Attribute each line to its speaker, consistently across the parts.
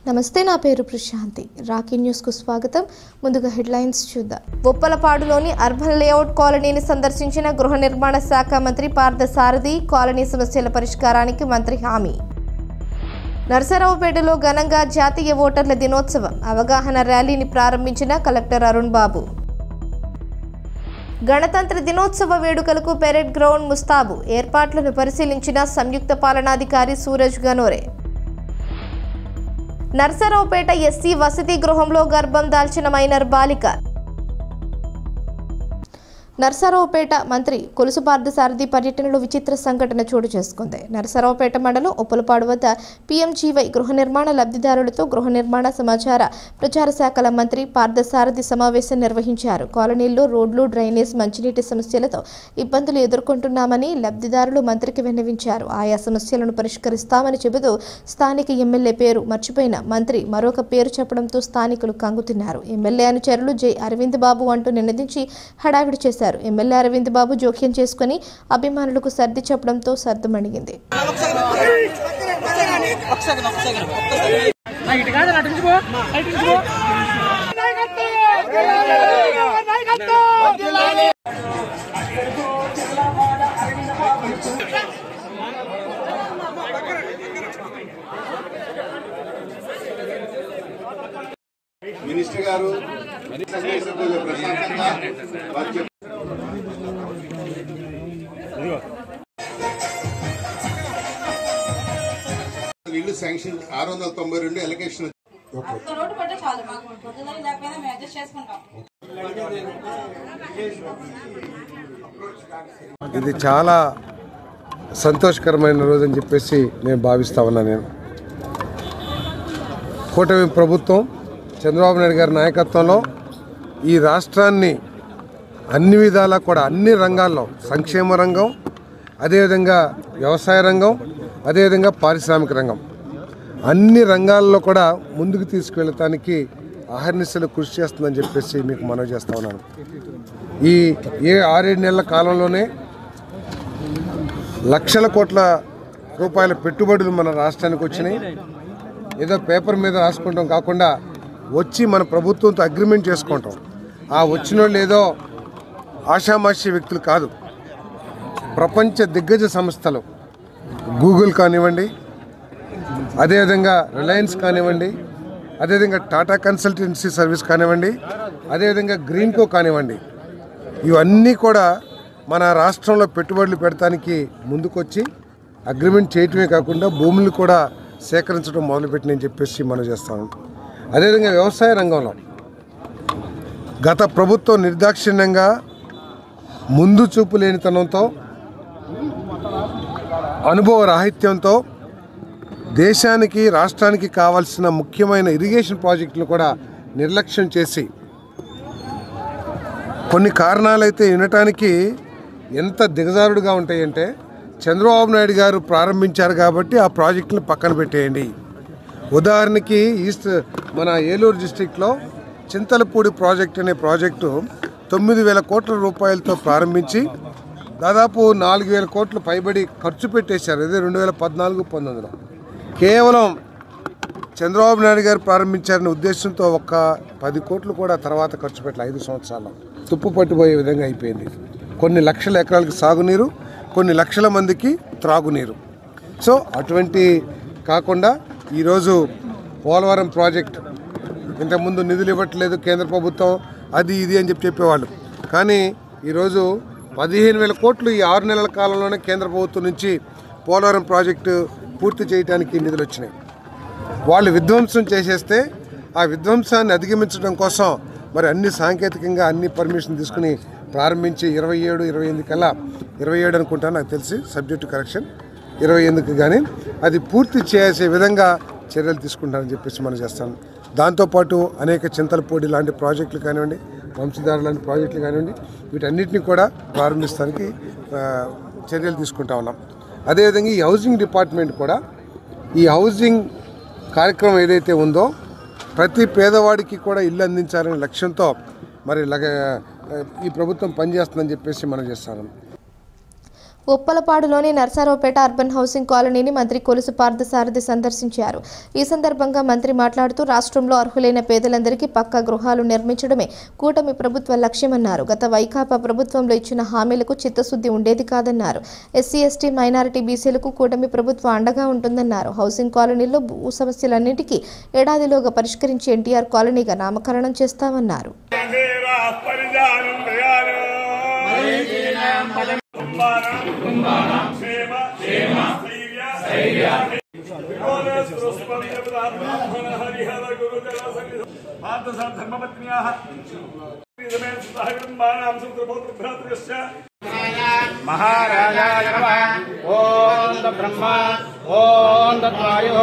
Speaker 1: నమస్తే, నా పేరు ప్రశాంతి. రాకీ న్యూస్ కు స్వాగతం. ముందుగా హెడ్లైన్స్ చూద్దాం. ఉప్పలపాడులోని అర్బన్ లేఅవుట్ కాలనీని సందర్శించిన గృహ నిర్మాణ శాఖ మంత్రి పార్థసారథి. కాలనీ సమస్యల పరిష్కారానికి మంత్రి హామీ. నర్సరావుపేటలో ఘనంగా జాతీయ ఓటర్ల దినోత్సవం అవగాహన ర్యాలీని ప్రారంభించిన కలెక్టర్ అరుణ్ బాబు. గణతంత్ర దినోత్సవ వేడుకలకు పెరేడ్ గ్రౌండ్ ముస్తాబు. ఏర్పాట్లను పరిశీలించిన సంయుక్త పాలనాధికారి సూరజ్ గనోరే. నర్సరావుపేట ఎస్సీ వసతి గృహంలో గర్భం దాల్చిన మైనర్ బాలిక. నర్సరావుపేట మంత్రి కొలుసు పార్థసారథి పర్యటనలో విచిత్ర సంఘటన చోటు చేసుకుంది. నర్సరావుపేట మండలం ఉప్పలపాడు వద్ద PMGY గృహ నిర్మాణ లబ్ధిదారులతో గృహ నిర్మాణ సమాచార ప్రచార శాఖల మంత్రి పార్థసారథి సమావేశం నిర్వహించారు. కాలనీల్లో రోడ్లు, డ్రైనేజ్, మంచినీటి సమస్యలతో ఇబ్బందులు ఎదుర్కొంటున్నామని లబ్ధిదారులు మంత్రికి విన్నవించారు. ఆయా సమస్యలను పరిష్కరిస్తామని చెబుతూ స్థానిక ఎమ్మెల్యే పేరు మర్చిపోయిన మంత్రి మరొక పేరు చెప్పడంతో స్థానికులు కంగుతిన్నారు. ఎమ్మెల్యే అనుచరులు జై అరవింద్ బాబు అంటూ నినదించి హడావిడి చేశారు. ఎమ్మెల్యే అరవింద్ బాబు జోక్యం చేసుకుని అభిమానులకు సర్ది చెప్పడంతో సర్దుమణిగింది.
Speaker 2: మినిస్టర్ గారు ఇల్లు శాంక్షన్ 692 ఎలకేషన్
Speaker 3: ఇది చాలా సంతోషకరమైన రోజు అని చెప్పేసి నేను భావిస్తా ఉన్నా. నేను కూటమి ప్రభుత్వం చంద్రబాబు నాయుడు గారి నాయకత్వంలో ఈ రాష్ట్రాన్ని అన్ని విధాలా కూడా అన్ని రంగాల్లో సంక్షేమ రంగం, అదేవిధంగా వ్యవసాయ రంగం, అదేవిధంగా పారిశ్రామిక రంగం అన్ని రంగాల్లో కూడా ముందుకు తీసుకువెళ్ళటానికి అహర్నిశలు కృషి చేస్తుందని చెప్పేసి మీకు మనవి చేస్తా ఉన్నాను. ఈ 6-7 నెలల కాలంలోనే లక్షల కోట్ల రూపాయల పెట్టుబడులు మన రాష్ట్రానికి వచ్చినాయి. ఏదో పేపర్ మీద రాసుకుంటాం కాకుండా వచ్చి మన ప్రభుత్వంతో అగ్రిమెంట్ చేసుకుంటాం. ఆ వచ్చిన వాళ్ళు ఏదో ఆషామాషి వ్యక్తులు కాదు. ప్రపంచ దిగ్గజ సంస్థలు గూగుల్ కానివ్వండి, అదేవిధంగా రిలయన్స్ కానివ్వండి, అదేవిధంగా టాటా కన్సల్టెన్సీ సర్వీస్ కానివ్వండి, అదేవిధంగా గ్రీన్కో కానివ్వండి, ఇవన్నీ కూడా మన రాష్ట్రంలో పెట్టుబడులు పెడతానికి ముందుకొచ్చి అగ్రిమెంట్ చేయటమే కాకుండా భూములు కూడా సేకరించడం మొదలుపెట్టినని చెప్పేసి మనం చేస్తాము. అదేవిధంగా వ్యవసాయ రంగంలో గత ప్రభుత్వం నిర్దాక్షిణ్యంగా ముందు చూపు లేనితనంతో, అనుభవ రాహిత్యంతో దేశానికి రాష్ట్రానికి కావాల్సిన ముఖ్యమైన ఇరిగేషన్ ప్రాజెక్టులు కూడా నిర్లక్ష్యం చేసి కొన్ని కారణాలైతే వినటానికి ఎంత దిగజారుడుగా ఉంటాయంటే, చంద్రబాబు నాయుడు గారు ప్రారంభించారు కాబట్టి ఆ ప్రాజెక్టులను పక్కన పెట్టేయండి. ఉదాహరణకి మన ఏలూరు డిస్టిక్లో చింతలపూడి ప్రాజెక్ట్ అనే ప్రాజెక్టు 9,000 కోట్ల రూపాయలతో ప్రారంభించి దాదాపు 4,000 కోట్లు పైబడి ఖర్చు పెట్టేశారు. అదే 2014-19లో కేవలం చంద్రబాబు నాయుడు గారు ప్రారంభించారనే ఉద్దేశంతో ఒక్క 10 కోట్లు కూడా తర్వాత ఖర్చు పెట్టాలి. 5 సంవత్సరాల్లో తుప్పు పట్టిపోయే విధంగా అయిపోయింది. కొన్ని లక్షల ఎకరాలకి సాగునీరు, కొన్ని లక్షల మందికి త్రాగునీరు. సో అటువంటి కాకుండా ఈరోజు పోలవరం ప్రాజెక్ట్ ఇంతకుముందు నిధులు ఇవ్వట్లేదు కేంద్ర ప్రభుత్వం, అది ఇది అని చెప్పేవాళ్ళు. కానీ ఈరోజు 15,000 కోట్లు ఈ 6 నెలల కాలంలోనే కేంద్ర ప్రభుత్వం నుంచి పోలవరం ప్రాజెక్టు పూర్తి చేయడానికి నిధులు వచ్చినాయి. వాళ్ళు విధ్వంసం చేసేస్తే ఆ విధ్వంసాన్ని అధిగమించడం కోసం మరి అన్ని సాంకేతికంగా అన్ని పర్మిషన్ తీసుకుని ప్రారంభించి 27-28 కల్లా 27 అనుకుంటాను నాకు తెలిసి, సబ్జెక్టు కరెక్షన్ 28కి కానీ అది పూర్తి చేసే విధంగా చర్యలు తీసుకుంటారని చెప్పేసి మనం చేస్తాం. దాంతోపాటు అనేక చింతలపూడి లాంటి ప్రాజెక్టులు కానివ్వండి, వంశధార లాంటి ప్రాజెక్టులు కానివ్వండి, వీటన్నిటిని కూడా ప్రారంభిస్తానికి చర్యలు తీసుకుంటా ఉన్నాం. అదేవిధంగా ఈ హౌసింగ్ డిపార్ట్మెంట్ కూడా ఈ హౌసింగ్ కార్యక్రమం ఏదైతే ఉందో ప్రతి పేదవాడికి కూడా ఇల్లు అందించాలనే లక్ష్యంతో మరి ఈ ప్రభుత్వం పనిచేస్తుందని చెప్పేసి మనం చేస్తాం.
Speaker 1: ఉప్పలపాడులోని నర్సారావుపేట అర్బన్ హౌసింగ్ కాలనీని మంత్రి కొలుసు పార్థసారథి సందర్శించారు. ఈ సందర్భంగా మంత్రి మాట్లాడుతూ రాష్ట్రంలో అర్హులైన పేదలందరికీ పక్కా గృహాలు నిర్మించడమే కూటమి ప్రభుత్వ లక్ష్యమన్నారు. గత వైకాపా ప్రభుత్వంలో ఇచ్చిన హామీలకు చిత్తశుద్ధి ఉండేది కాదన్నారు. ఎస్సీ ఎస్టీ మైనారిటీ బీసీలకు కూటమి ప్రభుత్వం అండగా ఉంటుందన్నారు. హౌసింగ్ కాలనీలో భూ సమస్యలన్నింటికీ ఏడాదిలోగా పరిష్కరించి ఎన్టీఆర్ కాలనీగా నామకరణం చేస్తామన్నారు.
Speaker 4: महाराजाय नमः। ओम ब्रह्मा ओम वायु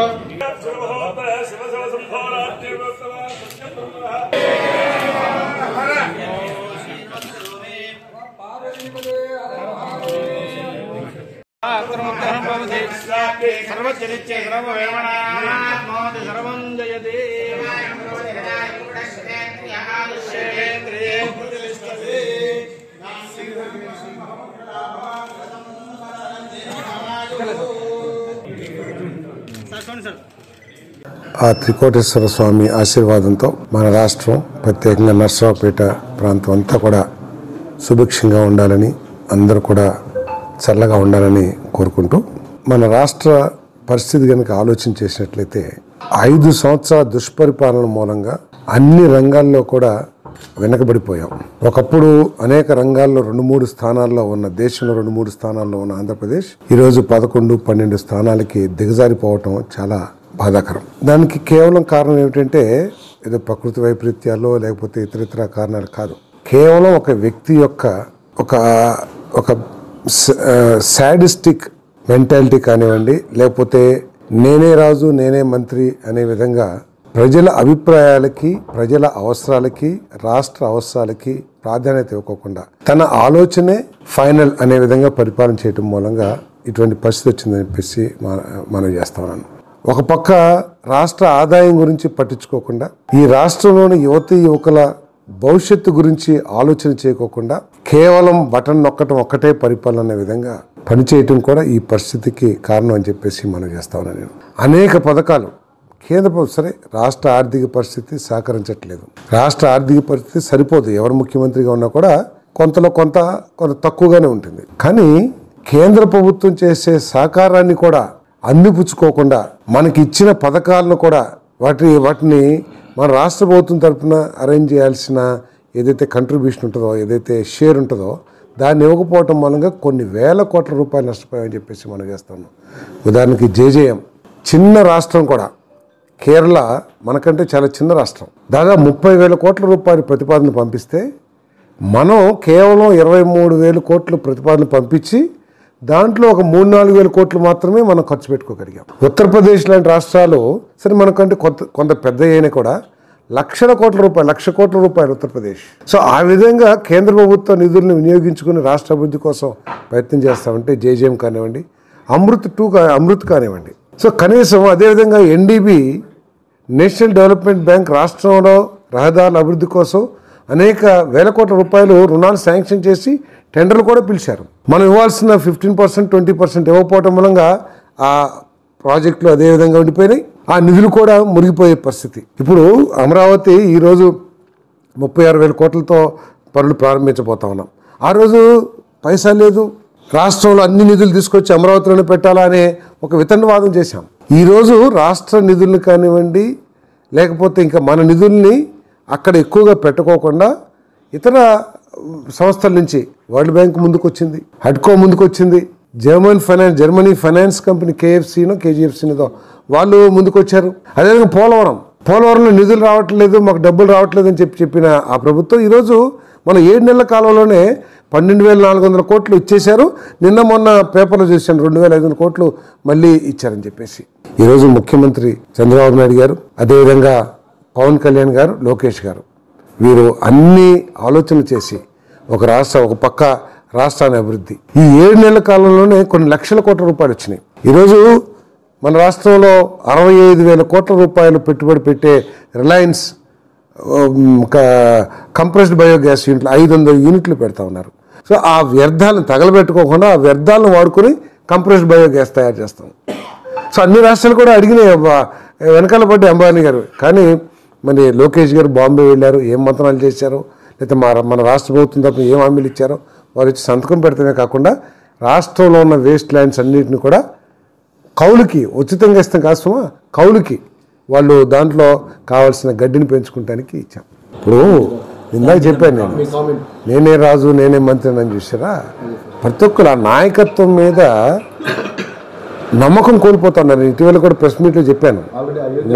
Speaker 4: सर्वचरित्रे सर्ववेमनात्मोति सर्वं जयते।
Speaker 3: ఆ త్రికోటేశ్వర స్వామి ఆశీర్వాదంతో మన రాష్ట్రం ప్రత్యేకంగా నర్సరావుపేట ప్రాంతం అంతా కూడా సుభిక్షంగా ఉండాలని, అందరూ కూడా చల్లగా ఉండాలని కోరుకుంటూ, మన రాష్ట్ర పరిస్థితి కనుక ఆలోచన చేసినట్లయితే 5 సంవత్సరాల దుష్పరిపాలన మూలంగా అన్ని రంగాల్లో కూడా వెనకబడిపోయాం. ఒకప్పుడు అనేక రంగాల్లో 2-3 స్థానాల్లో ఉన్న దేశంలో 2-3 స్థానాల్లో ఉన్న ఆంధ్రప్రదేశ్ ఈరోజు 11-12 స్థానాలకి దిగజారిపోవటం చాలా బాధాకరం. దానికి కేవలం కారణం ఏమిటంటే ఏదో ప్రకృతి వైపరీత్యాల్లో లేకపోతే ఇతరితర కారణాలు కాదు. కేవలం ఒక వ్యక్తి యొక్క ఒక సాడిస్టిక్ మెంటాలిటీ కానివ్వండి, లేకపోతే నేనే రాజు నేనే మంత్రి అనే విధంగా ప్రజల అభిప్రాయాలకి, ప్రజల అవసరాలకి, రాష్ట్ర అవసరాలకి ప్రాధాన్యత ఇవ్వకుండా తన ఆలోచనే ఫైనల్ అనే విధంగా పరిపాలన చేయటం మూలంగా ఇటువంటి పరిస్థితి వచ్చిందని చెప్పేసి మనం చేస్తా ఉన్నాను. ఒక పక్క రాష్ట్ర ఆదాయం గురించి పట్టించుకోకుండా, ఈ రాష్ట్రంలోని యువకుల భవిష్యత్తు గురించి ఆలోచన చేయకోకుండా కేవలం బటన్ నొక్కటం ఒక్కటే పరిపాలన అనే విధంగా పనిచేయటం కూడా ఈ పరిస్థితికి కారణం అని చెప్పేసి మనం చేస్తా ఉన్నాను. నేను అనేక పథకాలు కేంద్ర ప్రభుత్వం, సరే రాష్ట్ర ఆర్థిక పరిస్థితి సహకరించట్లేదు, రాష్ట్ర ఆర్థిక పరిస్థితి సరిపోదు, ఎవరు ముఖ్యమంత్రిగా ఉన్నా కూడా కొంత తక్కువగానే ఉంటుంది. కానీ కేంద్ర ప్రభుత్వం చేసే సహకారాన్ని కూడా అందిపుచ్చుకోకుండా మనకి ఇచ్చిన పథకాలను కూడా వాటిని మన రాష్ట్ర ప్రభుత్వం తరఫున అరేంజ్ చేయాల్సిన ఏదైతే కంట్రిబ్యూషన్ ఉంటుందో, ఏదైతే షేర్ ఉంటుందో దాన్ని ఇవ్వకపోవటం మూలంగా కొన్ని వేల కోట్ల రూపాయలు నష్టపోయామని చెప్పేసి మనం చేస్తున్నాం. ఉదాహరణకి జేజేఎం చిన్న రాష్ట్రం కూడా, కేరళ మనకంటే చాలా చిన్న రాష్ట్రం, దాదాపు 30,000 కోట్ల రూపాయల ప్రతిపాదన పంపిస్తే మనం కేవలం 23,000 కోట్ల ప్రతిపాదన పంపించి దాంట్లో ఒక 3-4 కోట్లు మాత్రమే మనం ఖర్చు పెట్టుకోగలిగాం. ఉత్తరప్రదేశ్ లాంటి రాష్ట్రాలు సరే మనకంటే కొంత పెద్ద అయినా కూడా 1,00,000 కోట్ల రూపాయలు ఉత్తరప్రదేశ్. సో ఆ విధంగా కేంద్ర ప్రభుత్వ నిధులను వినియోగించుకుని రాష్ట్ర అభివృద్ధి కోసం ప్రయత్నం చేస్తామంటే జేజేఎం కానివ్వండి, అమృత్ కానివ్వండి. సో కనీసం అదేవిధంగా ఎన్డీబీ నేషనల్ డెవలప్మెంట్ బ్యాంక్ రాష్ట్రంలో రహదారుల అభివృద్ధి కోసం అనేక వేల కోట్ల రూపాయలు రుణాలు శాంక్షన్ చేసి టెండర్లు కూడా పిలిచారు. మనం ఇవ్వాల్సిన 15%, 20% ఇవ్వకపోవటం మూలంగా ఆ ప్రాజెక్టులు అదేవిధంగా ఉండిపోయినాయి, ఆ నిధులు కూడా మురిగిపోయే పరిస్థితి. ఇప్పుడు అమరావతి ఈరోజు 36,000 కోట్లతో పనులు ప్రారంభించబోతా ఉన్నాం. ఆ రోజు పైసా లేదు, రాష్ట్రంలో అన్ని నిధులు తీసుకొచ్చి అమరావతిలోనే పెట్టాలా అనే ఒక వితండవాదం చేశాం. ఈరోజు రాష్ట్ర నిధులను కానివ్వండి, లేకపోతే ఇంకా మన నిధుల్ని అక్కడ ఎక్కువగా పెట్టుకోకుండా ఇతర సంస్థల నుంచి వరల్డ్ బ్యాంక్ ముందుకు వచ్చింది, హడ్కో ముందుకు వచ్చింది, జర్మనీ ఫైనాన్స్ కంపెనీ కేజీఎఫ్సీనో వాళ్ళు ముందుకు వచ్చారు. అదేవిధంగా పోలవరంలో నిధులు రావట్లేదు, మాకు డబ్బులు రావట్లేదు అని చెప్పిన ఆ ప్రభుత్వం ఈరోజు మన 7 నెలల కాలంలోనే 12,400 కోట్లు ఇచ్చేశారు. నిన్న మొన్న పేపర్లో చూశాను 2,500 కోట్లు మళ్ళీ ఇచ్చారని చెప్పేసి. ఈరోజు ముఖ్యమంత్రి చంద్రబాబు నాయుడు గారు, అదేవిధంగా పవన్ కళ్యాణ్ గారు, లోకేష్ గారు, వీరు అన్ని ఆలోచనలు చేసి ఒక పక్క రాష్ట్రాన్ని అభివృద్ధి, ఈ 7 నెలల కాలంలోనే కొన్ని లక్షల కోట్ల రూపాయలు వచ్చినాయి. ఈరోజు మన రాష్ట్రంలో 65,000 కోట్ల రూపాయలు పెట్టుబడి పెట్టే రిలయన్స్ కంప్రెస్డ్ బయోగ్యాస్ యూనిట్లు 500 యూనిట్లు పెడతా ఉన్నారు. సో ఆ వ్యర్థాలను తగలబెట్టుకోకుండా ఆ వ్యర్థాలను వాడుకొని కంప్రెస్డ్ బయోగ్యాస్ తయారు చేస్తాం. సో అన్ని రాష్ట్రాలు కూడా అడిగినాయి వెనకాల పడ్డ అంబానీ గారు. కానీ మరి లోకేష్ గారు బాంబే వెళ్ళారు, ఏం మంత్రాలు చేశారో, లేకపోతే మన రాష్ట్ర ప్రభుత్వం తప్ప ఏం హామీలు ఇచ్చారో వారు వచ్చి సంతకం పెడతామే కాకుండా రాష్ట్రంలో ఉన్న వేస్ట్ ల్యాండ్స్ అన్నింటిని కూడా కౌలుకి ఉచితంగా ఇస్తాం కాస్తమా, కౌలుకి వాళ్ళు దాంట్లో కావాల్సిన గడ్డిని పెంచుకుంటానికి ఇచ్చాం. ఇప్పుడు ఇందాక చెప్పాను నేనే రాజు నేనే మంత్రి అని చూసారా, ప్రతి ఒక్కరు ఆ నాయకత్వం మీద నమ్మకం కోల్పోతున్నారు. ఇటీవల కూడా ప్రెస్ మీట్లో చెప్పాను,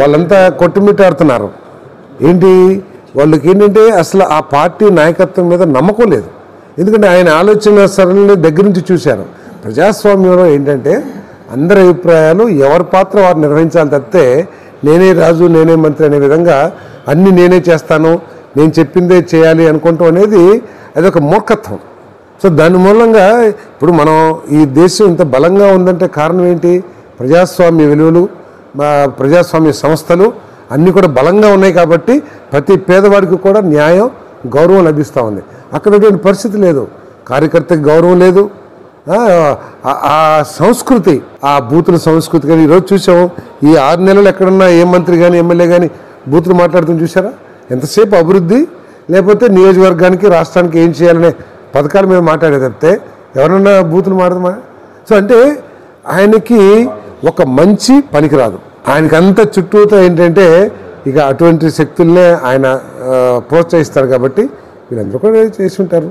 Speaker 3: వాళ్ళంతా కొట్టుమిట్టాడుతున్నారు. ఏంటి వాళ్ళకి ఏంటంటే అసలు ఆ పార్టీ నాయకత్వం మీద నమ్మకం లేదు. ఎందుకంటే ఆయన ఆలోచన సరళిని దగ్గర నుంచి చూశారు. ప్రజాస్వామ్యంలో ఏంటంటే అందరి అభిప్రాయాలు ఎవరి పాత్ర వారు నిర్వహించాలి తప్పితే నేనే రాజు నేనే మంత్రి అనే విధంగా అన్నీ నేనే చేస్తాను, నేను చెప్పిందే చేయాలి అనుకుంటాం అనేది అదొక మూర్ఖత్వం. సో దాని మూలంగా ఇప్పుడు మనం ఈ దేశం ఇంత బలంగా ఉందంటే కారణం ఏంటి? ప్రజాస్వామ్య విలువలు, ప్రజాస్వామ్య సంస్థలు అన్నీ కూడా బలంగా ఉన్నాయి కాబట్టి ప్రతి పేదవాడికి కూడా న్యాయం గౌరవం లభిస్తూ ఉంది. అక్కడటువంటి పరిస్థితి లేదు, కార్యకర్తకి గౌరవం లేదు. ఆ సంస్కృతి, ఆ బూతుల సంస్కృతి కానీ ఈరోజు చూసాము. ఈ 6 నెలలు ఎక్కడన్నా ఏ మంత్రి కానీ ఎమ్మెల్యే కానీ బూతులు మాట్లాడుతుంది చూసారా? ఎంతసేపు అభివృద్ధి లేకపోతే నియోజకవర్గానికి రాష్ట్రానికి ఏం చేయాలనే పథకాల మీద మాట్లాడే తప్పితే ఎవరన్నా బూతులు మాట్లాడమా? సో అంటే ఆయనకి ఒక మంచి పనికిరాదు. ఆయనకి అంత చుట్టూతో ఏంటంటే ఇక అటువంటి శక్తుల్నే ఆయన ప్రోత్సహిస్తారు కాబట్టి వీళ్ళందరూ కూడా చేసి ఉంటారు.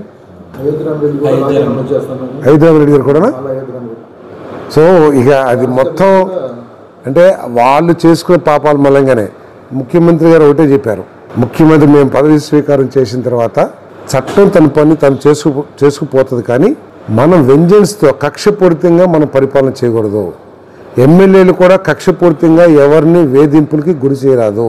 Speaker 3: హైదరాబాద్ రెడ్డి గారు కూడా. సో ఇక అది మొత్తం అంటే వాళ్ళు చేసుకునే పాపాల మూలంగానే ముఖ్యమంత్రి గారు ఒకటే చెప్పారు, ముఖ్యమంత్రి మేము పదవి స్వీకారం చేసిన తర్వాత చట్టం తన పని తను చేసుకుపోతుంది, కానీ మనం వెంజెన్స్తో కక్షపూరితంగా మనం పరిపాలన చేయకూడదు. ఎమ్మెల్యేలు కూడా కక్షపూరితంగా ఎవరిని వేధింపులకి గురి చేయరాదు.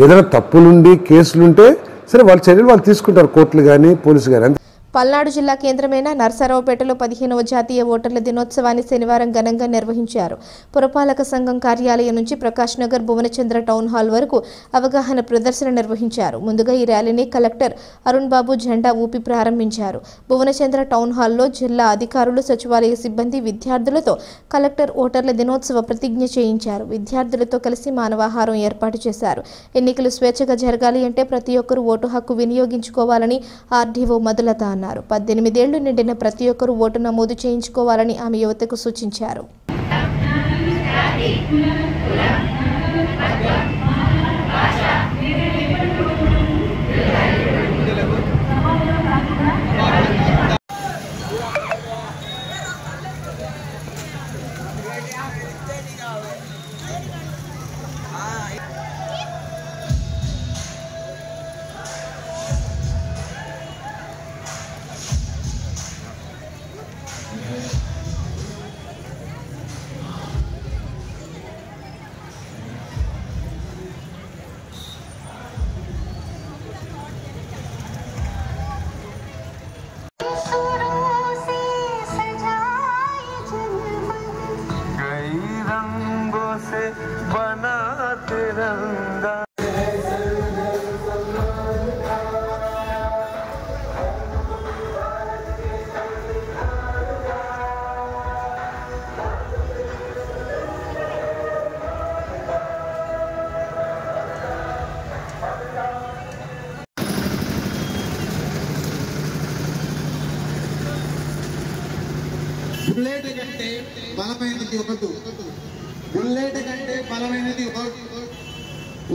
Speaker 3: ఏదైనా తప్పులుండి కేసులుంటే సరే వాళ్ళ చర్యలు వాళ్ళు తీసుకుంటారు, కోర్టులు కానీ పోలీసు కానీ.
Speaker 1: పల్నాడు జిల్లా కేంద్రమైన నర్సరావుపేటలో 15వ జాతీయ ఓటర్ల దినోత్సవాన్ని శనివారం ఘనంగా నిర్వహించారు. పురపాలక సంఘం కార్యాలయం నుంచి ప్రకాష్ నగర్ భువనచంద్ర టౌన్ హాల్ వరకు అవగాహన ప్రదర్శన నిర్వహించారు. ముందుగా ఈ ర్యాలీని కలెక్టర్ అరుణ్ బాబు జెండా ఊపి ప్రారంభించారు. భువనచంద్ర టౌన్ హాల్లో జిల్లా అధికారులు, సచివాలయ సిబ్బంది విద్యార్థులతో కలెక్టర్ ఓటర్ల దినోత్సవ ప్రతిజ్ఞ చేయించారు. విద్యార్థులతో కలిసి మానవాహారం ఏర్పాటు చేశారు. ఎన్నికలు స్వేచ్ఛగా జరగాలి అంటే ప్రతి ఒక్కరూ ఓటు హక్కు వినియోగించుకోవాలని ఆర్డీఓ మధులత అన్నారు. 18 ఏళ్లు నిండిన ప్రతి ఒక్కరూ ఓటు నమోదు చేయించుకోవాలని ఆమె యువతకు సూచించారు.
Speaker 5: బుల్లెట్ కంటే బలమైనది ఒకటి, బుల్లెట్ కంటే బలమైనది ఒకటి.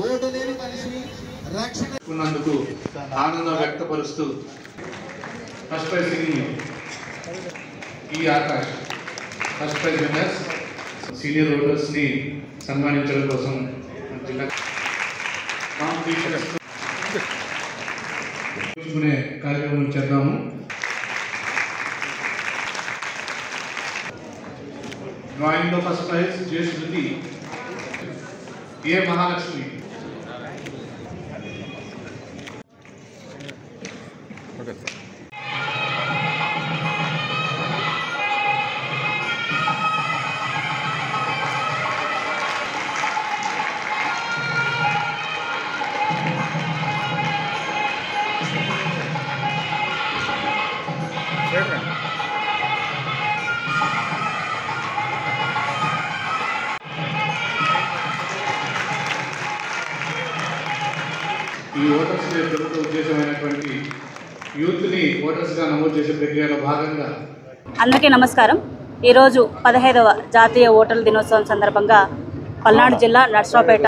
Speaker 5: ఓటు లేని మనిషి రక్షణ
Speaker 6: ఉన్నందుకు ఆనందం వ్యక్తపరుస్తూ ఫస్ట్ ప్రైజ్ ఈ Akash first prize winners senior voters ని సన్మానించడం కోసం జిల్లా కార్యక్రమం చేద్దాము. డ్రాయింగ్ లో ఫస్ట్ ప్రైజ్ జే శృతి, ఏ మహాలక్ష్మి. ఈ ఓటర్స్ డే ప్రభుత్వ ఉద్దేశమైనటువంటి యూత్ని ఓటర్స్గా నమోదు చేసే ప్రక్రియలో భాగంగా
Speaker 7: అందరికీ నమస్కారం. ఈరోజు 15వ జాతీయ ఓటర్ల దినోత్సవం సందర్భంగా పల్నాడు జిల్లా నర్సరావుపేట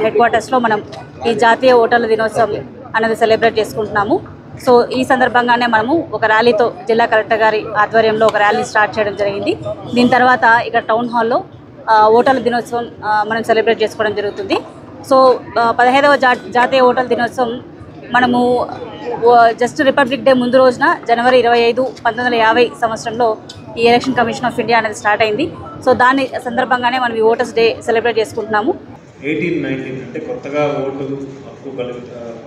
Speaker 7: హెడ్ క్వార్టర్స్లో మనం ఈ జాతీయ ఓటర్ల దినోత్సవం అనేది సెలబ్రేట్ చేసుకుంటున్నాము. సో ఈ సందర్భంగానే మనము ఒక ర్యాలీతో జిల్లా కలెక్టర్ గారి ఆధ్వర్యంలో ఒక ర్యాలీ స్టార్ట్ చేయడం జరిగింది. దీని తర్వాత ఇక్కడ టౌన్ హాల్లో ఓటర్ల దినోత్సవం మనం సెలబ్రేట్ చేసుకోవడం జరుగుతుంది. సో 15వ జాతీయ ఓటర్ల దినోత్సవం మనము జస్ట్ రిపబ్లిక్ డే ముందు రోజున జనవరి 25, 1950 సంవత్సరంలో ఈ ఎలక్షన్ కమిషన్ ఆఫ్ ఇండియా అనేది స్టార్ట్ అయింది. సో దాని సందర్భంగానే మనం ఈ ఓటర్స్ డే సెలబ్రేట్ చేసుకుంటున్నాము.
Speaker 8: 18-19 అంటే కొత్తగా ఓటు హక్కు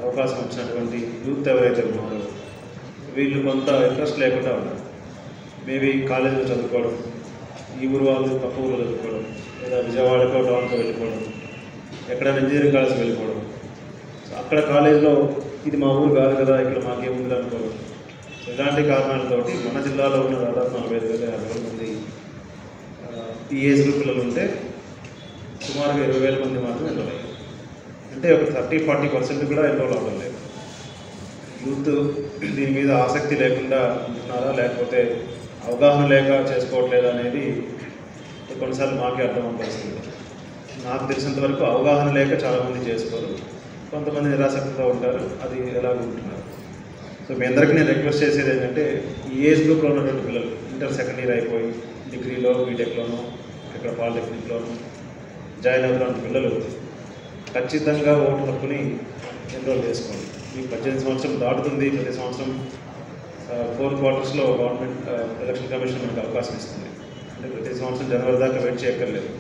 Speaker 8: అవకాశం వచ్చినటువంటి యూత్ ఎవరైతే ఉన్నారో వీళ్ళు కొంత ఇంట్రెస్ట్ లేకుండా ఉన్నారు. మేబీ కాలేజీలో చదువుకోవడం, ఈ ఊరు వాళ్ళు పక్క ఊళ్ళో చదువుకోవడం, లేదా విజయవాడకో టౌన్కో వెళ్ళిపోవడం, ఎక్కడైనా ఇంజనీరింగ్ కాలేజ్కి వెళ్ళిపోవడం. సో అక్కడ కాలేజీలో ఇది మా ఊరు కాదు కదా, ఇక్కడ మాకేముంది అనుకోవడం. ఇలాంటి కారణాలతోటి మన జిల్లాలో ఉన్న దాదాపు 45,000-50,000 మంది ఈ ఏజ్ గ్రూప్ పిల్లలు ఉంటే సుమారుగా 20,000 మంది మాత్రం ఎన్రోల్ అయ్యారు. అంటే ఒక 30-40% కూడా ఎన్రోల్ అవ్వడం లేదు. యూత్ దీని మీద ఆసక్తి లేకుండా ఉంటున్నారా, లేకపోతే అవగాహన లేక చేసుకోవట్లేదు అనేది కొన్నిసార్లు మాకే అర్థం అనిపిస్తుంది. నాకు తెలిసినంత వరకు అవగాహన లేక చాలామంది చేసుకోరు, కొంతమంది నిరాసక్తితో ఉంటారు, అది ఎలాగో ఉంటున్నారు. సో మీ అందరికీ నేను రిక్వెస్ట్ చేసేది ఏంటంటే ఈ ఏజ్ గ్రూప్లో ఉన్నటువంటి పిల్లలు ఇంటర్ సెకండ్ ఇయర్ అయిపోయి డిగ్రీలో బీటెక్లోనో ఇక్కడ పాలిటెక్నిక్లోనో జాయిన్ అవుతున్న పిల్లలు ఖచ్చితంగా ఓటు హక్కుని ఎన్రోల్ చేసుకోండి. మీకు 18 సంవత్సరం దాటుతుంది. ప్రతి సంవత్సరం 4 క్వార్టర్స్లో గవర్నమెంట్ ఎలక్షన్ కమిషన్ మనకు అవకాశం ఇస్తుంది. అంటే ప్రతి సంవత్సరం జనవరి దాకా వెయిట్ చేయక్కర్లేదు.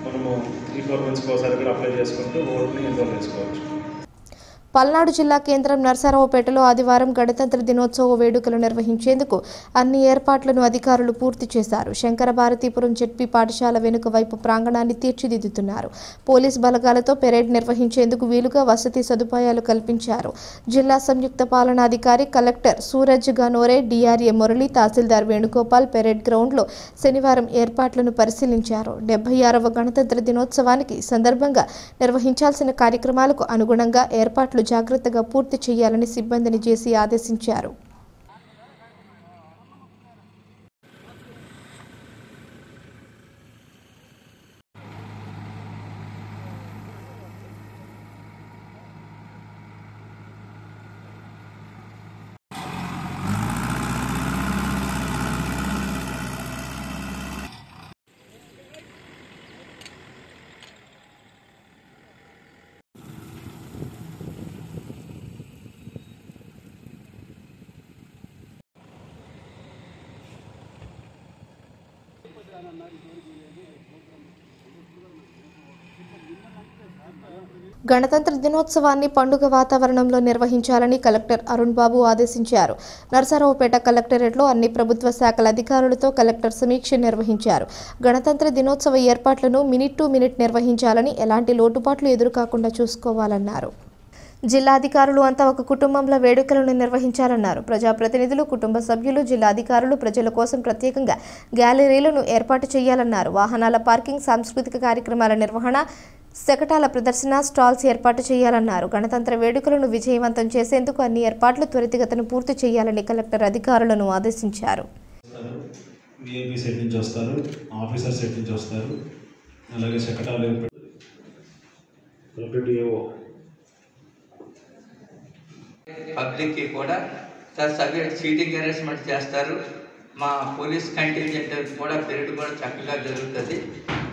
Speaker 8: మనము 3-4 మంత్స్కి ఒకసారి కూడా అప్లై చేసుకుంటూ ఓటుని ఎన్రోల్ చేసుకోవచ్చు.
Speaker 1: పల్నాడు జిల్లా కేంద్రం నర్సరావుపేటలో ఆదివారం గణతంత్ర దినోత్సవ వేడుకలు నిర్వహించేందుకు అన్ని ఏర్పాట్లను అధికారులు పూర్తి చేశారు. శంకరభారతీపురం జెడ్పీ పాఠశాల వెనుక వైపు ప్రాంగణాన్ని తీర్చిదిద్దుతున్నారు. పోలీస్ బలగాలతో పెరేడ్ నిర్వహించేందుకు వీలుగా వసతి సదుపాయాలు కల్పించారు. జిల్లా సంయుక్త పాలనాధికారి కలెక్టర్ సూరజ్ గనోరే, డిఆర్ఏ మురళి, తహసీల్దార్ వేణుగోపాల్ పెరేడ్ గ్రౌండ్లో శనివారం ఏర్పాట్లను పరిశీలించారు. 76వ గణతంత్ర దినోత్సవానికి సందర్భంగా నిర్వహించాల్సిన కార్యక్రమాలకు అనుగుణంగా ఏర్పాట్లు జాగ్రత్తగా పూర్తి చేయాలని సిబ్బందిని జేసీ ఆదేశించారు. గణతంత్ర దినోత్సవాన్ని పండుగ వాతావరణంలో నిర్వహించాలని కలెక్టర్ అరుణ్ బాబు ఆదేశించారు. నర్సరావుపేట కలెక్టరేట్లో అన్ని ప్రభుత్వ శాఖల అధికారులతో కలెక్టర్ సమీక్ష నిర్వహించారు. గణతంత్ర దినోత్సవ ఏర్పాట్లను మినిట్ టు మినిట్ నిర్వహించాలని, ఎలాంటి లోటుపాట్లు ఎదురుకాకుండా చూసుకోవాలన్నారు. జిల్లా అధికారులు అంతా ఒక కుటుంబంలో వేడుకలను నిర్వహించాలన్నారు. ప్రజాప్రతినిధులు, కుటుంబ సభ్యులు, జిల్లా అధికారులు ప్రజల కోసం ప్రత్యేకంగా గ్యాలరీలను ఏర్పాటు చేయాలన్నారు. వాహనాల పార్కింగ్, సాంస్కృతిక కార్యక్రమాల నిర్వహణ, శకటాల ప్రదర్శన, స్టాల్స్ ఏర్పాటు చేయాలన్నారు. గణతంత్ర వేడుకలను విజయవంతం చేసేందుకు అన్ని ఏర్పాట్లు త్వరితగతిన పూర్తి చేయాలని కలెక్టర్ అధికారులను ఆదేశించారు.
Speaker 9: పబ్లిక్కి కూడా సీటింగ్ అరేంజ్మెంట్ చేస్తారు. మా పోలీస్ కంటింజెంట్ కూడా పెరిగి కూడా చక్కగా జరుగుతుంది.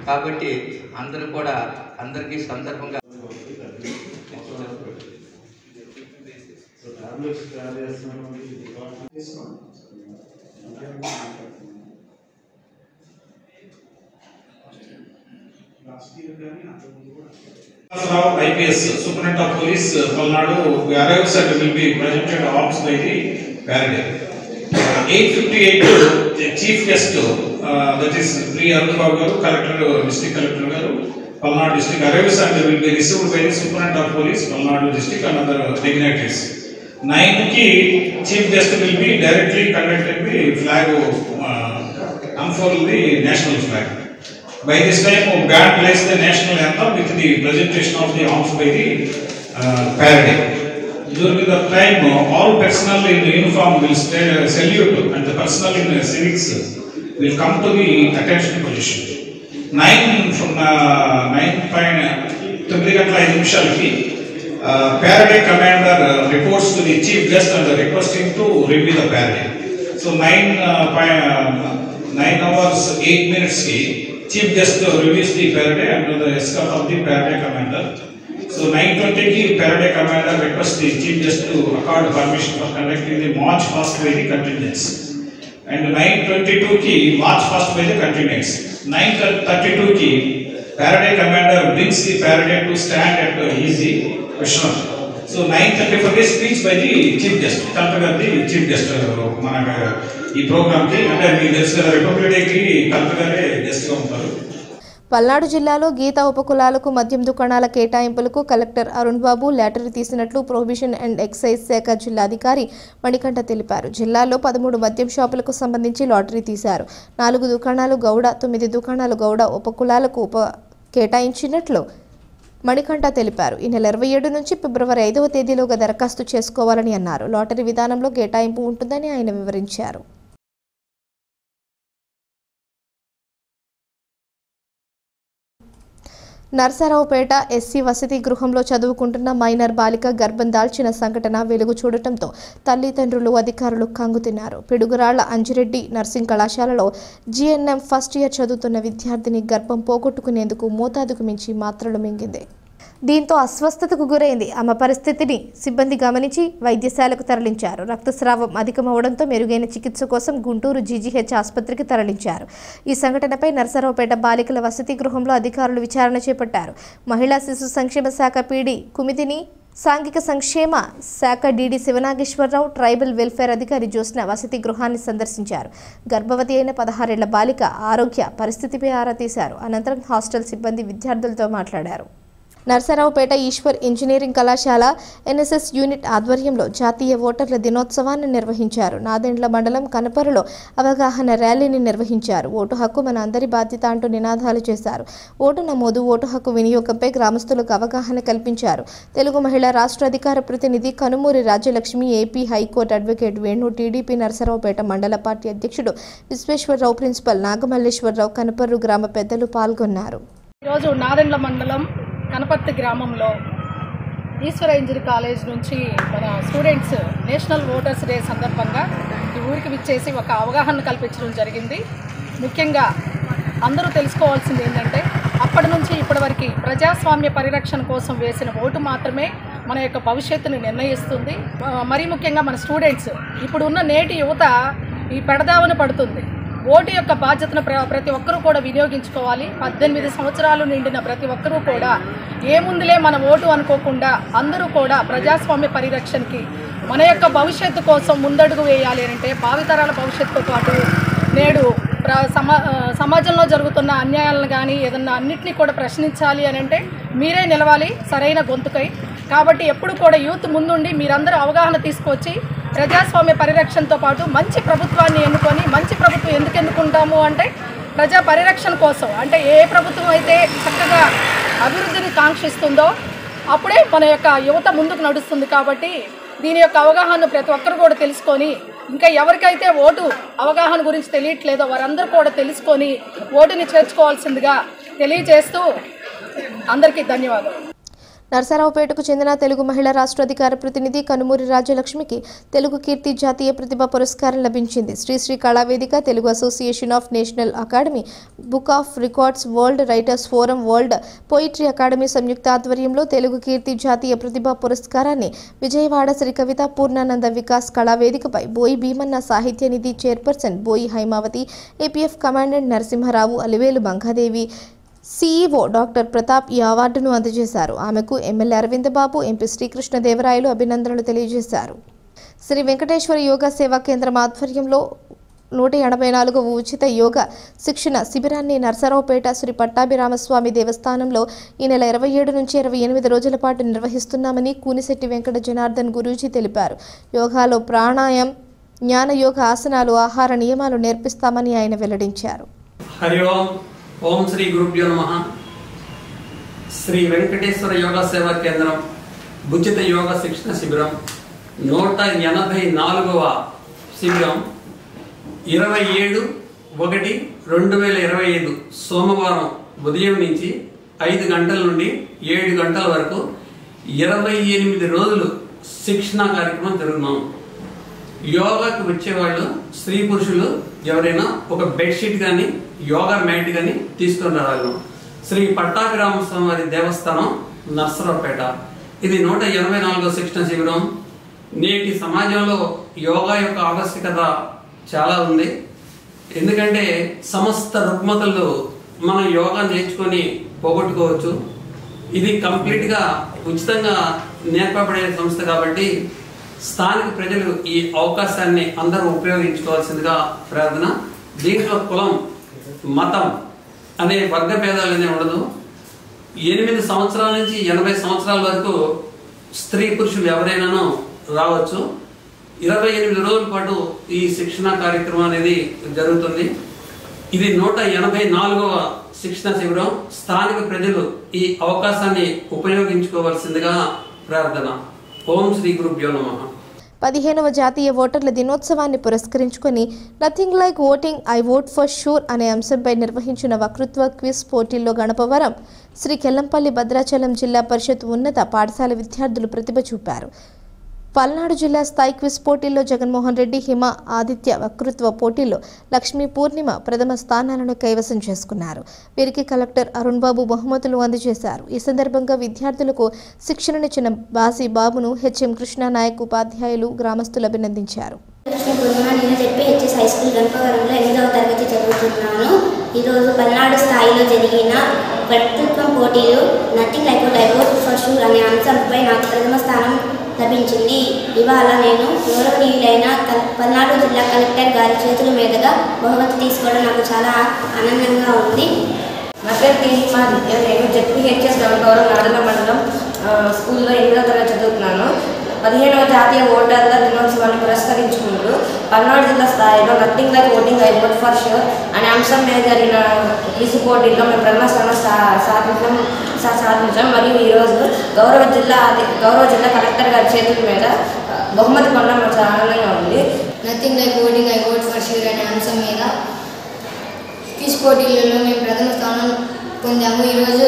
Speaker 9: కాబట్టి అందరూ కూడా అందరికీ సందర్భంగా
Speaker 4: IPS Superintendent of Police Palnadu arrives and will be presented arms by the parade. 8:58 the chief guest that is Pri Arun Babu garu, collector, district collector garu, Palnadu district arrives and will be received by the Superintendent of Police Palnadu district and other dignitaries. 9 ki chief guest will be directly conducted the flag unfurl the national flag. By this time, band plays the national anthem with the presentation of the arms by the parade. During the time, all personnel in uniform will salute, and the personnel in civics will come to the attention position. 9:05 నిమిషాలకి parade commander reports to the chief guest and requesting to review the parade. So 9:08 ki chief guest reviews the parade under the escort of the parade commander. So 9:20 ki parade commander requests the chief guest to accord permission for conducting the march past by the contingents. And 9:22 ki march past by the contingents. 9:32 ki parade commander brings the parade to stand at easy question. So 9:34 ki speech by the chief guest. Kalpana the chief guest manaka ee program ki ante mee తెలుసు కదా republic day కి కల్పగారే guest గా ఉంటారు.
Speaker 1: పల్నాడు జిల్లాలో గీతా ఉపకులాలకు మద్యం దుకాణాల కేటాయింపులకు collector Arun Babu lottery తీసినట్లు ప్రొహిబిషన్ అండ్ ఎక్సైజ్ శాఖ జిల్లాధికారి మణికంఠ తెలిపారు. జిల్లాలో 13 మద్యం షాపులకు సంబంధించి లాటరీ తీశారు. 4 దుకాణాలు గౌడ, 9 దుకాణాలు గౌడ ఉపకులాలకు కేటాయించినట్లు మణికంఠ తెలిపారు. ఈ నెల 27 నుంచి ఫిబ్రవరి 5వ తేదీలోగా దరఖాస్తు చేసుకోవాలని అన్నారు. లాటరీ విధానంలో కేటాయింపు ఉంటుందని ఆయన వివరించారు. నర్సరావుపేట ఎస్సీ వసతి గృహంలో చదువుకుంటున్న మైనర్ బాలిక గర్భం దాల్చిన సంఘటన వెలుగు చూడటంతో తల్లిదండ్రులు, అధికారులు కంగుతిన్నారు. పిడుగురాళ్ల అంజిరెడ్డి నర్సింగ్ కళాశాలలో జీఎన్ఎం ఫస్ట్ ఇయర్ చదువుతున్న విద్యార్థిని గర్భం పోగొట్టుకునేందుకు మోతాదుకు మించి మాత్రలు మింగింది. దీంతో అస్వస్థతకు గురైంది. ఆమె పరిస్థితిని సిబ్బంది గమనించి వైద్యశాలకు తరలించారు. రక్తస్రావం అధికమవడంతో మెరుగైన చికిత్స కోసం గుంటూరు జీజీహెచ్ ఆసుపత్రికి తరలించారు. ఈ సంఘటనపై నర్సరావుపేట బాలికల వసతి గృహంలో అధికారులు విచారణ చేపట్టారు. మహిళా శిశు సంక్షేమ శాఖ పీడీ కుమిదిని, సాంఘిక సంక్షేమ శాఖ డీడీ శివనాగేశ్వరరావు, ట్రైబల్ వెల్ఫేర్ అధికారి జ్యోత్స్న వసతి గృహాన్ని సందర్శించారు. గర్భవతి అయిన 16 ఏళ్ల బాలిక ఆరోగ్య పరిస్థితిపై ఆరా తీశారు. అనంతరం హాస్టల్ సిబ్బంది విద్యార్థులతో మాట్లాడారు. నర్సరావుపేట ఈశ్వర్ ఇంజనీరింగ్ కళాశాల ఎన్ఎస్ఎస్ యూనిట్ ఆధ్వర్యంలో జాతీయ ఓటర్ల దినోత్సవాన్ని నిర్వహించారు. నాదెండ్ల మండలం కనపరులో అవగాహన ర్యాలీని నిర్వహించారు. ఓటు హక్కు మన అందరి బాధ్యత అంటూ నినాదాలు చేశారు. ఓటు నమోదు, ఓటు హక్కు వినియోగంపై గ్రామస్తులకు అవగాహన కల్పించారు. తెలుగు మహిళా రాష్ట్ర అధికార ప్రతినిధి Kanumuri Rajyalakshmi, AP high court advocate Venu, TDP Narasaraopet మండల పార్టీ అధ్యక్షుడు విశ్వేశ్వరరావు, ప్రిన్సిపల్ నాగమల్లేశ్వరరావు, కనపర్రు గ్రామ పెద్దలు పాల్గొన్నారు.
Speaker 10: ఈరోజు నాదెండ్ల మండలం కనపర్తి గ్రామంలో ఈశ్వర ఇంజనీరింగ్ కాలేజ్ నుంచి మన స్టూడెంట్స్ నేషనల్ ఓటర్స్ డే సందర్భంగా ఈ ఊరికి విచ్చేసి ఒక అవగాహన కల్పించడం జరిగింది. ముఖ్యంగా అందరూ తెలుసుకోవాల్సింది ఏంటంటే అప్పటి నుంచి ఇప్పటివరకు ప్రజాస్వామ్య పరిరక్షణ కోసం వేసిన ఓటు మాత్రమే మన యొక్క భవిష్యత్తుని నిర్ణయిస్తుంది. మరీ ముఖ్యంగా మన స్టూడెంట్స్ ఇప్పుడున్న నేటి యువత ఈ పెడదావన పడుతుంది. ఓటు యొక్క బాధ్యతను ప్రతి ఒక్కరూ కూడా వినియోగించుకోవాలి. 18 సంవత్సరాలు నిండిన ప్రతి ఒక్కరూ కూడా ఏముందిలే మన ఓటు అనుకోకుండా అందరూ కూడా ప్రజాస్వామ్య పరిరక్షణకి మన యొక్క భవిష్యత్తు కోసం ముందడుగు వేయాలి అంటే భావితరాల భవిష్యత్తుతో పాటు నేడు సమాజంలో జరుగుతున్న అన్యాయాలను కానీ ఏదన్నా అన్నింటినీ కూడా ప్రశ్నించాలి అని అంటే మీరే నిలవాలి సరైన గొంతుకై. కాబట్టి ఎప్పుడు కూడా యూత్ ముందుండి మీరందరూ అవగాహన తీసుకొచ్చి ప్రజాస్వామ్య పరిరక్షణతో పాటు మంచి ప్రభుత్వాన్ని ఎన్నుకొని, మంచి ప్రభుత్వం ఎందుకు ఎన్నుకుంటాము అంటే ప్రజా పరిరక్షణ కోసం. అంటే ఏ ప్రభుత్వం అయితే చక్కగా అభివృద్ధిని కాంక్షిస్తుందో అప్పుడే మన యొక్క యువత ముందుకు నడుస్తుంది. కాబట్టి దీని యొక్క అవగాహన ప్రతి ఒక్కరు కూడా తెలుసుకొని, ఇంకా ఎవరికైతే ఓటు అవగాహన గురించి తెలియట్లేదో వారందరూ కూడా తెలుసుకొని ఓటుని చేర్చుకోవాల్సిందిగా తెలియజేస్తూ అందరికీ ధన్యవాదాలు.
Speaker 1: నర్సరావుపేటకు చెందిన తెలుగు మహిళా రాష్ట్ర అధికార ప్రతినిధి కనుమూరి రాజ్యలక్ష్మికి తెలుగు కీర్తి జాతీయ ప్రతిభ పురస్కారం లభించింది. Srisri Kalavedika, Telugu association of national academy, book of records, world writers forum, world poetry academy సంయుక్త ఆధ్వర్యంలో తెలుగు కీర్తి జాతీయ ప్రతిభ పురస్కారాన్ని విజయవాడ శ్రీ కవిత పూర్ణానంద వికాస్ కళావేదికపై బోయి భీమన్న సాహిత్య నిధి chairperson Boyi Haimavathi, APF commandant Narasimharao, Alivelu Mangadevi, CEO doctor Pratap ఈ అవార్డును అందజేశారు. ఆమెకు ఎమ్మెల్యే అరవింద్ బాబు, ఎంపీ శ్రీకృష్ణదేవరాయలు అభినందనలు తెలియజేశారు. శ్రీ వెంకటేశ్వర యోగా సేవా కేంద్రం ఆధ్వర్యంలో 184వ ఉచిత యోగా శిక్షణ శిబిరాన్ని నర్సరావుపేట శ్రీ పట్టాభిరామస్వామి దేవస్థానంలో ఈ నెల 27 నుంచి 28 రోజుల పాటు నిర్వహిస్తున్నామని కూనిశెట్టి వెంకట జనార్దన్ గురూజీ తెలిపారు. యోగాలో ప్రాణాయామం, జ్ఞానయోగ ఆసనాలు, ఆహార నియమాలు నేర్పిస్తామని ఆయన వెల్లడించారు.
Speaker 11: హరి ఓం శ్రీ గురుభ్యో నమః. శ్రీ వెంకటేశ్వర యోగా సేవా కేంద్రం ఉచిత యోగా శిక్షణ శిబిరం 184వ శిబిరం 27/1/2025 సోమవారం ఉదయం నుంచి 5 గంటల నుండి 7 గంటల వరకు 28 రోజులు శిక్షణ కార్యక్రమం జరుగుతున్నాం. యోగాకి వచ్చేవాళ్ళు స్త్రీ పురుషులు ఎవరైనా ఒక బెడ్షీట్ కానీ యోగా మ్యాట్ కానీ తీసుకొని రావాలి. శ్రీ పట్టాభిరామ స్వామి దేవస్థానం నర్సరావుపేట. ఇది 184వ శిక్షణ శిబిరం. నేటి సమాజంలో యోగా యొక్క ఆవశ్యకత చాలా ఉంది. ఎందుకంటే సమస్త రుగ్మతలు మనం యోగా నేర్చుకొని పోగొట్టుకోవచ్చు. ఇది కంప్లీట్గా ఉచితంగా నేర్పబడే సంస్థ కాబట్టి స్థానిక ప్రజలు ఈ అవకాశాన్ని అందరూ ఉపయోగించుకోవాల్సిందిగా ప్రార్థన. దీంట్లో కులం మతం అనే వర్గ భేదాలనే ఉండదు. 8 సంవత్సరాల నుంచి 80 సంవత్సరాల వరకు స్త్రీ పురుషులు ఎవరైనానో రావచ్చు. 28 రోజుల పాటు ఈ శిక్షణ కార్యక్రమం అనేది జరుగుతుంది. ఇది 184వ శిక్షణ శిబిరం. స్థానిక ప్రజలు ఈ అవకాశాన్ని ఉపయోగించుకోవాల్సిందిగా ప్రార్థన. ఓం శ్రీ గురుభ్యో నమః.
Speaker 1: 15వ జాతీయ ఓటర్ల దినోత్సవాన్ని పురస్కరించుకొని nothing like voting I vote for sure అనే అంశంపై నిర్వహించిన వక్తృత్వ క్విజ్ పోటీల్లో గణపవరం శ్రీ కెల్లంపల్లి భద్రాచలం జిల్లా పరిషత్ ఉన్నత పాఠశాల విద్యార్థులు ప్రతిభ చూపారు. పల్నాడు జిల్లా స్థాయి క్విజ్ పోటీల్లో జగన్మోహన్ రెడ్డి, హిమ, ఆదిత్య వక్తృత్వ పోటీల్లో లక్ష్మీ పూర్ణిమ ప్రథమ స్థానాలను కైవసం చేసుకున్నారు. వీరికి కలెక్టర్ అరుణ్ బాబు బహుమతులు అందజేశారు. ఈ సందర్భంగా విద్యార్థులకు శిక్షణనిచ్చిన బాసి బాబును హెచ్ఎం కృష్ణానాయక్ ఉపాధ్యాయులు, గ్రామస్తులు అభినందించారు.
Speaker 12: నేను చెప్పి హెచ్ఎస్ హై స్కూల్ గణపవరంలో 8వ తరగతి చదువుతున్నాను. ఈరోజు పల్నాడు స్థాయిలో జరిగిన వక్తృత్వం పోటీలు nothing like I vote for sure అనే అంశంపై నాకు ప్రథమ స్థానం లభించింది. ఇవాళ నేను గౌరవనీయులైన పల్నాడు జిల్లా కలెక్టర్ గారి చేతుల మీదుగా బహుమతి తీసుకోవడం నాకు చాలా ఆనందంగా ఉంది.
Speaker 13: నా పేరు టీమాదిత్య. నేను జెడ్పీహెచ్ఎస్ గణపవరం నాడల మండలం స్కూల్లో 8వ తరగతి చదువుతున్నాను. 15వ జాతీయ ఓటర్ల దినోత్సవాన్ని పురస్కరించుకుంటూ పల్నాడు జిల్లా స్థాయిలో nothing like voting I vote for sure అనే అంశం మీద జరిగిన క్విజ్ పోటీల్లో మేము ప్రథమ స్థానం సాధించాం. మరియు ఈరోజు గౌరవ జిల్లా కలెక్టర్ గారి చేతుల మీద బహుమతి పొందడం మాకు చాలా ఆనందంగా ఉంది.
Speaker 12: Nothing like voting I vote for sure అనే అంశం మీద క్విజ్ పోటీలలో మేము ప్రథమ స్థానం పొందాము. ఈరోజు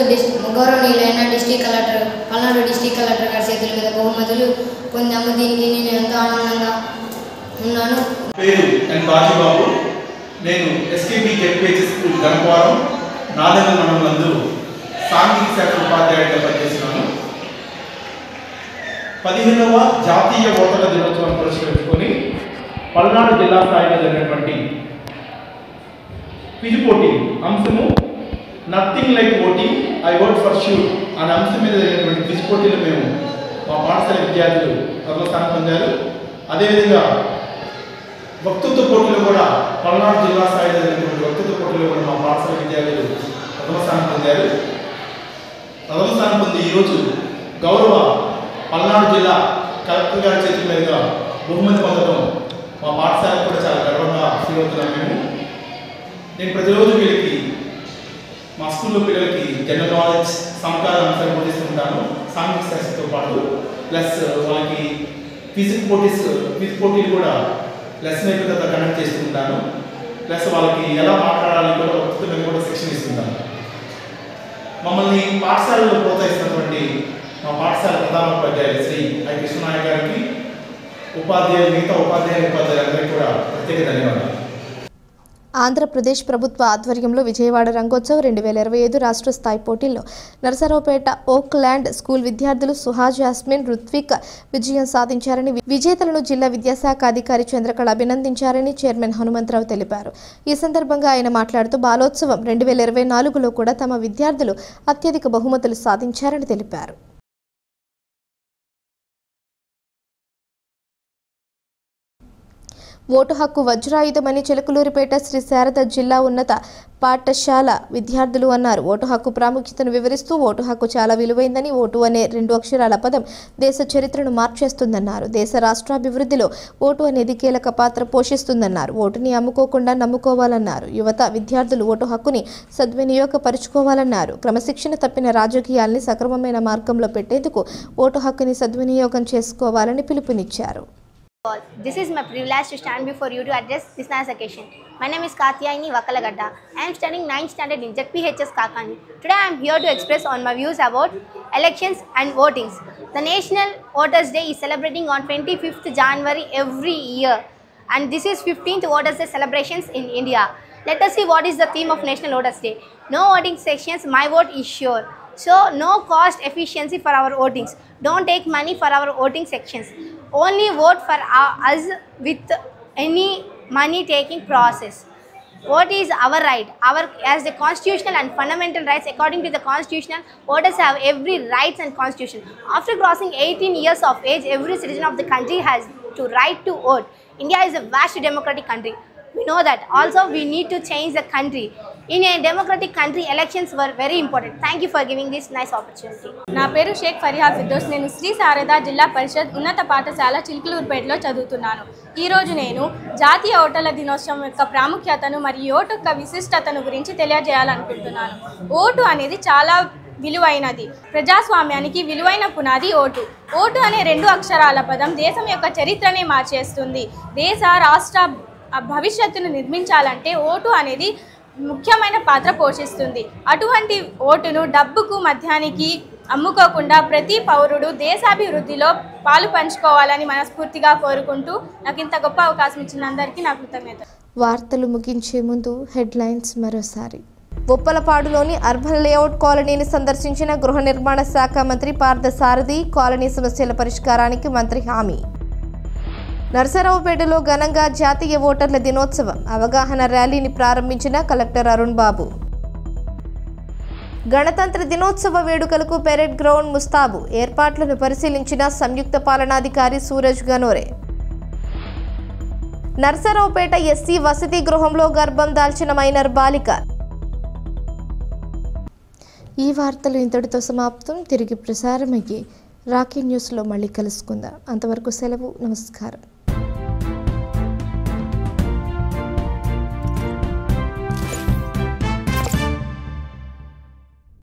Speaker 12: గౌరవనీయులైన పల్నాడు డిస్ట్రిక్ట్ కలెక్టర్ గారి చేతుల మీద బహుమతులు పొందాము. దీనికి నేను ఎంతో ఆనందంగా ఉన్నాను.
Speaker 14: పేరు ఎన్ బాజీబాబు. నేను SKB ZPHS school Ganapavaram Nadella మండలంలో సాంఘిక శాఖ ఉపాధ్యాయుడిగా పనిచేస్తున్నాను. 15వ జాతీయ ఓటర్ల దినోత్సవాన్ని పురస్కరించుకొని పల్నాడు జిల్లా స్థాయిలో జరిగినటువంటి క్విజ్ పోటీ అంశము nothing like voting I vote for sure అనే అంశం మీద జరిగినటువంటి క్విజ్ పోటీలో మేము మా పాఠశాల విద్యార్థులు ప్రథమ స్థానం పొందారు. అదేవిధంగా వక్తృత్వ పోటీలో కూడా పల్నాడు జిల్లా స్థాయిలో జరిగినటువంటి వక్తృత్వ పోటీలో కూడా మా పాఠశాల విద్యార్థులు ప్రథమ స్థానం పొందారు. ప్రథమ స్థానం పొంది ఈరోజు గౌరవ పల్నాడు జిల్లా కలెక్టర్ గారి చేతుల మీదుగా బహుమతి పొందడం మా పాఠశాలకు కూడా చాలా గర్వంగా ఫీల్ అవుతున్నాను. నేను ప్రతిరోజు వీళ్ళకి మా స్కూల్లో పిల్లలకి జనరల్ నాలెడ్జ్ సమకాల అంశాలు బోధిస్తుంటాను. సాంఘిక శాస్త్రంతో పాటు ప్లస్ వాళ్ళకి క్విజ్ పోటీలు కూడా లెసన్ అయిపోయిన తర్వాత కండక్ట్ చేస్తుంటాను. ప్లస్ వాళ్ళకి ఎలా మాట్లాడాలి కూడా వక్తృత్వం కూడా శిక్షణ ఇస్తుంటాను. మమ్మల్ని పాఠశాలలో ప్రోత్సహిస్తున్నటువంటి మా పాఠశాల ప్రధానోపాధ్యాయులు శ్రీ ఐ కృష్ణనాయక్ గారికి, మిగతా ఉపాధ్యాయులందరికీ కూడా ప్రత్యేక ధన్యవాదాలు.
Speaker 1: ఆంధ్రప్రదేశ్ ప్రభుత్వ ఆధ్వర్యంలో విజయవాడ రంగోత్సవ్ 2025 రాష్ట్ర స్థాయి పోటీల్లో నరసరావుపేట ఓక్ ల్యాండ్ స్కూల్ విద్యార్థులు సుహాజ్, యాస్మిన్, రుత్విక్ విజయం సాధించారని, విజేతలను జిల్లా విద్యాశాఖ అధికారి చంద్రకళ అభినందించారని చైర్మన్ హనుమంతరావు తెలిపారు. ఈ సందర్భంగా ఆయన మాట్లాడుతూ బాలోత్సవం 2024లో కూడా తమ విద్యార్థులు అత్యధిక బహుమతులు సాధించారని తెలిపారు. ఓటు హక్కు వజ్రాయుధమని చిలకలూరిపేట శ్రీ శారద జిల్లా ఉన్నత పాఠశాల విద్యార్థులు అన్నారు. ఓటు హక్కు ప్రాముఖ్యతను వివరిస్తూ ఓటు హక్కు చాలా విలువైందని, ఓటు అనే 2 అక్షరాల పదం దేశ చరిత్రను మార్చేస్తుందన్నారు. దేశ రాష్ట్రాభివృద్ధిలో ఓటు అనేది కీలక పాత్ర పోషిస్తుందన్నారు. ఓటుని అమ్ముకోకుండా నమ్ముకోవాలన్నారు. యువత విద్యార్థులు ఓటు హక్కుని సద్వినియోగపరుచుకోవాలన్నారు. క్రమశిక్షణ తప్పిన రాజకీయాల్ని సక్రమమైన మార్గంలో పెట్టేందుకు ఓటు హక్కుని సద్వినియోగం చేసుకోవాలని పిలుపునిచ్చారు.
Speaker 15: This is my privilege to stand before you to address this nice occasion. My name is Katyayani Vakalagadda. I am studying 9th standard in ZPHS Kakani. Today I am here to express on my views about elections and votings. The National Voters Day is celebrating on 25th January every year, and this is 15th Voters Day celebrations in India. Let us see what is the theme of National Voters Day. No voting sections, my vote is sure. So no cost efficiency for our votings. Don't take money for our voting sections. Only vote for us with any money taking process. Vote is our right. As the constitutional and fundamental rights according to the constitution, voters have every rights and constitution. After crossing 18 years of age, every citizen of the country has the right to vote. India is a vast democratic country. We know that. Also, we need to change the country. In a democratic country, elections were very important. Thank you for giving this nice opportunity.
Speaker 16: నా పేరు షేక్ ఫరియా ఫిర్దౌస్. నేను శ్రీ శారద జిల్లా పరిషత్ ఉన్నత పాఠశాల చిలకలూరుపేటలో చదువుతున్నాను. ఈరోజు నేను జాతీయ ఓటర్ల దినోత్సవం యొక్క ప్రాముఖ్యతను మరియు ఓటు యొక్క విశిష్టతను గురించి తెలియజేయాలనుకుంటున్నాను. ఓటు అనేది చాలా విలువైనది. ప్రజాస్వామ్యానికి విలువైన పునాది ఓటు. ఓటు అనే 2 అక్షరాల పదం దేశం యొక్క చరిత్రనే మార్చేస్తుంది. దేశ రాష్ట్ర భవిష్యత్తును నిర్మించాలంటే ఓటు అనేది ముఖ్యమైన పాత్ర పోషిస్తుంది. అటువంటి ఓటును డబ్బుకు మధ్యానికి అమ్ముకోకుండా ప్రతి పౌరుడు దేశాభివృద్ధిలో పాలు పంచుకోవాలని మనస్ఫూర్తిగా కోరుకుంటూ నాకు ఇంత గొప్ప అవకాశం ఇచ్చిన అందరికీ నా కృతజ్ఞతలు.
Speaker 1: వార్తలు ముగించే ముందు హెడ్లైన్స్ మరోసారి. ఉప్పలపాడులోని అర్బన్ లేఅవుట్ కాలనీని సందర్శించిన గృహ నిర్మాణ శాఖ మంత్రి పార్థసారథి. కాలనీ సమస్యల పరిష్కారానికి మంత్రి హామీ. నర్సరావుపేటలో ఘనంగా జాతీయ ఓటర్ల దినోత్సవం అవగాహన ర్యాలీని ప్రారంభించిన కలెక్టర్ అరుణ్ బాబు. గణతంత్ర దినోత్సవ వేడుకలకు పెరేడ్ గ్రౌండ్ ముస్తాబు. ఏర్పాట్లను పరిశీలించిన సంయుక్త పాలనాధికారి సూరజ్ గనోరే. నర్సరావుపేట ఎస్సీ వసతి గృహంలో గర్భం దాల్చిన మైనర్ బాలిక. ఈ వార్తలు ఇంతటితో సమాప్తం. తిరిగి ప్రసారమయ్యే రాకీ న్యూస్లో మళ్ళీ కలుసుకుందాం. అంతవరకు సెలవు. నమస్కారం.